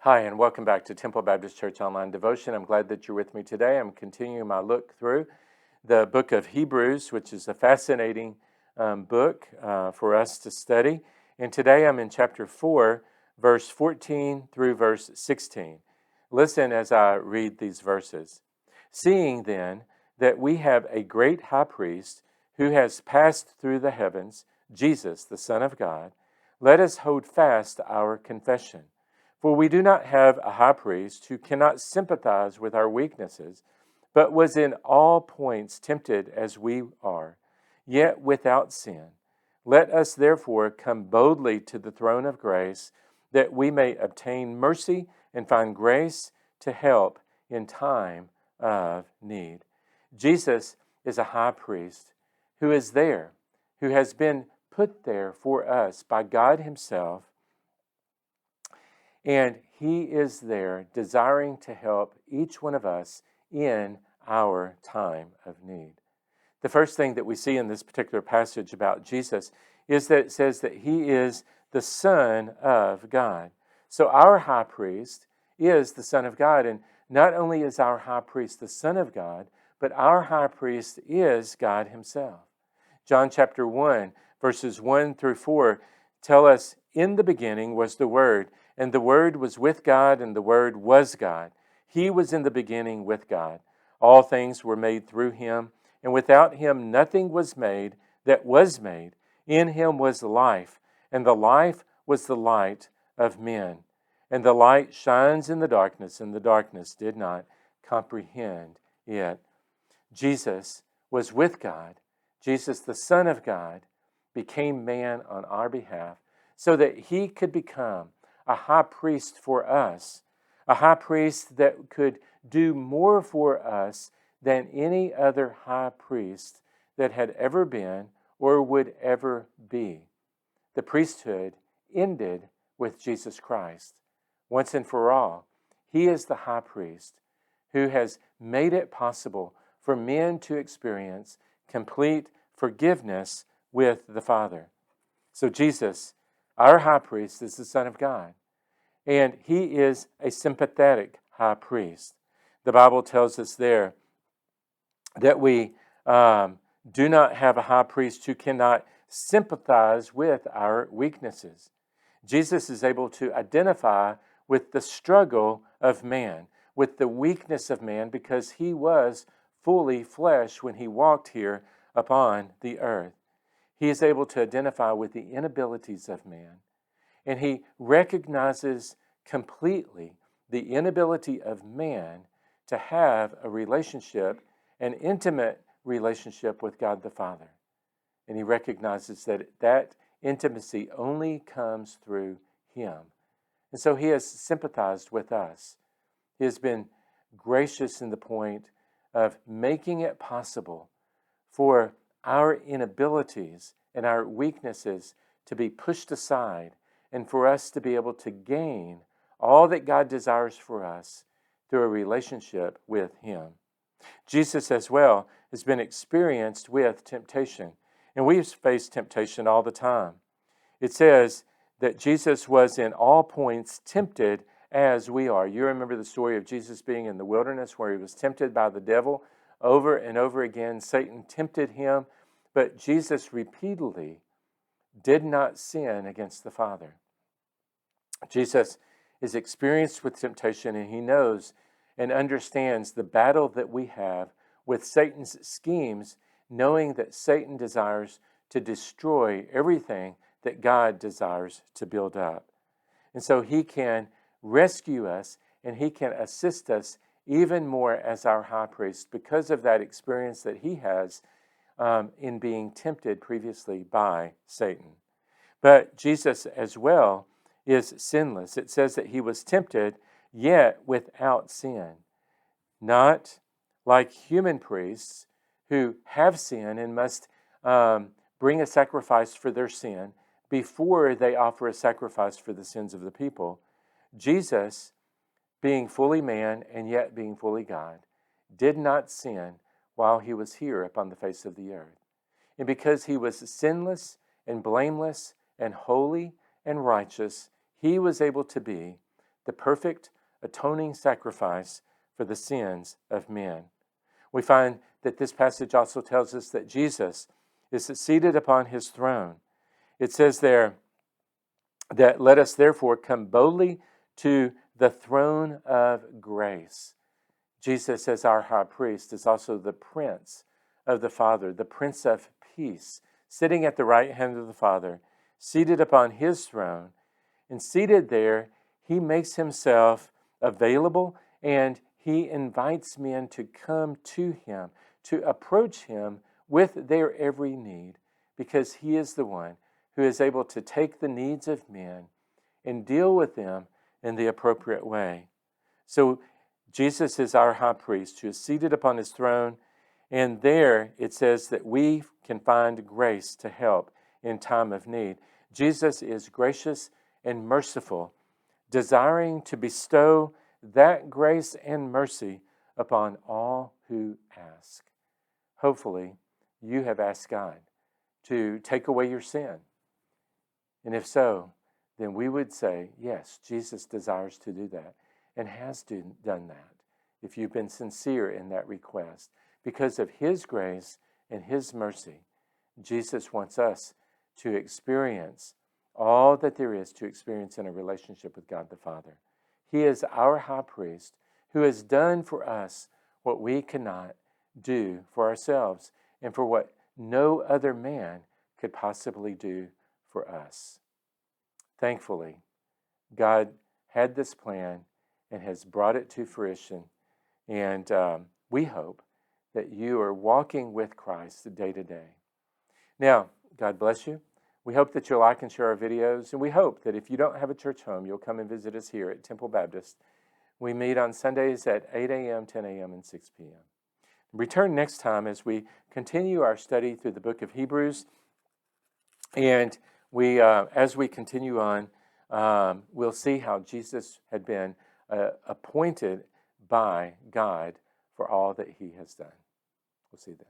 Hi, and welcome back to Temple Baptist Church Online Devotion. I'm glad that you're with me today. I'm continuing my look through the book of Hebrews, which is a fascinating book for us to study. And today I'm in chapter 4, verse 14 through verse 16. Listen as I read these verses. Seeing then that we have a great high priest who has passed through the heavens, Jesus, the Son of God, let us hold fast our confession. For we do not have a high priest who cannot sympathize with our weaknesses, but was in all points tempted as we are, yet without sin. Let us therefore come boldly to the throne of grace, that we may obtain mercy and find grace to help in time of need. Jesus is a high priest who is there, who has been put there for us by God Himself. And He is there desiring to help each one of us in our time of need. The first thing that we see in this particular passage about Jesus is that it says that He is the Son of God. So our high priest is the Son of God. And not only is our high priest the Son of God, but our high priest is God Himself. John chapter 1, verses 1 through 4 tell us, in the beginning was the Word, and the Word was with God, and the Word was God. He was in the beginning with God. All things were made through Him, and without Him nothing was made that was made. In Him was life, and the life was the light of men. And the light shines in the darkness, and the darkness did not comprehend it. Jesus was with God. Jesus, the Son of God, became man on our behalf so that He could become a high priest for us, a high priest that could do more for us than any other high priest that had ever been or would ever be. The priesthood ended with Jesus Christ. Once and for all, He is the high priest who has made it possible for men to experience complete forgiveness with the Father. So Jesus, our high priest, is the Son of God, and He is a sympathetic high priest. The Bible tells us there that we do not have a high priest who cannot sympathize with our weaknesses. Jesus is able to identify with the struggle of man, with the weakness of man, because He was fully flesh when He walked here upon the earth. He is able to identify with the inabilities of man, and He recognizes completely the inability of man to have a relationship, an intimate relationship with God the Father. And He recognizes that that intimacy only comes through Him. And so He has sympathized with us. He has been gracious in the point of making it possible for our inabilities and our weaknesses to be pushed aside and for us to be able to gain all that God desires for us through a relationship with Him. Jesus as well has been experienced with temptation, and we've faced temptation all the time. It says that Jesus was in all points tempted as we are. You remember the story of Jesus being in the wilderness where He was tempted by the devil over and over again. Satan tempted Him, but Jesus repeatedly did not sin against the Father. Jesus is experienced with temptation, and He knows and understands the battle that we have with Satan's schemes, knowing that Satan desires to destroy everything that God desires to build up. And so He can rescue us, and He can assist us even more as our high priest because of that experience that He has in being tempted previously by Satan. But Jesus as well is sinless. It says that He was tempted, yet without sin. Not like human priests who have sin and must bring a sacrifice for their sin before they offer a sacrifice for the sins of the people. Jesus, being fully man and yet being fully God, did not sin while He was here upon the face of the earth. And because He was sinless and blameless and holy and righteous, He was able to be the perfect atoning sacrifice for the sins of men. We find that this passage also tells us that Jesus is seated upon his throne. It says there that let us therefore come boldly to the throne of grace. Jesus, as our high priest, is also the Prince of the Father, the Prince of Peace, sitting at the right hand of the Father, seated upon his throne. And seated there, he makes himself available and he invites men to come to him, to approach him with their every need, because he is the one who is able to take the needs of men and deal with them in the appropriate way. So Jesus is our high priest who is seated upon his throne, and there it says that we can find grace to help in time of need. Jesus is gracious and merciful, desiring to bestow that grace and mercy upon all who ask. Hopefully, you have asked God to take away your sin. And if so, then we would say, yes, Jesus desires to do that and has done that. If you've been sincere in that request, because of his grace and his mercy, Jesus wants us to experience all that there is to experience in a relationship with God the Father. He is our high priest who has done for us what we cannot do for ourselves and for what no other man could possibly do for us. Thankfully, God had this plan and has brought it to fruition, and we hope that you are walking with Christ day to day. Now, God bless you. We hope that you'll like and share our videos, and we hope that if you don't have a church home, you'll come and visit us here at Temple Baptist. We meet on Sundays at 8 a.m., 10 a.m., and 6 p.m. Return next time as we continue our study through the book of Hebrews, and as we continue on, we'll see how Jesus had been appointed by God for all that he has done. We'll see you then.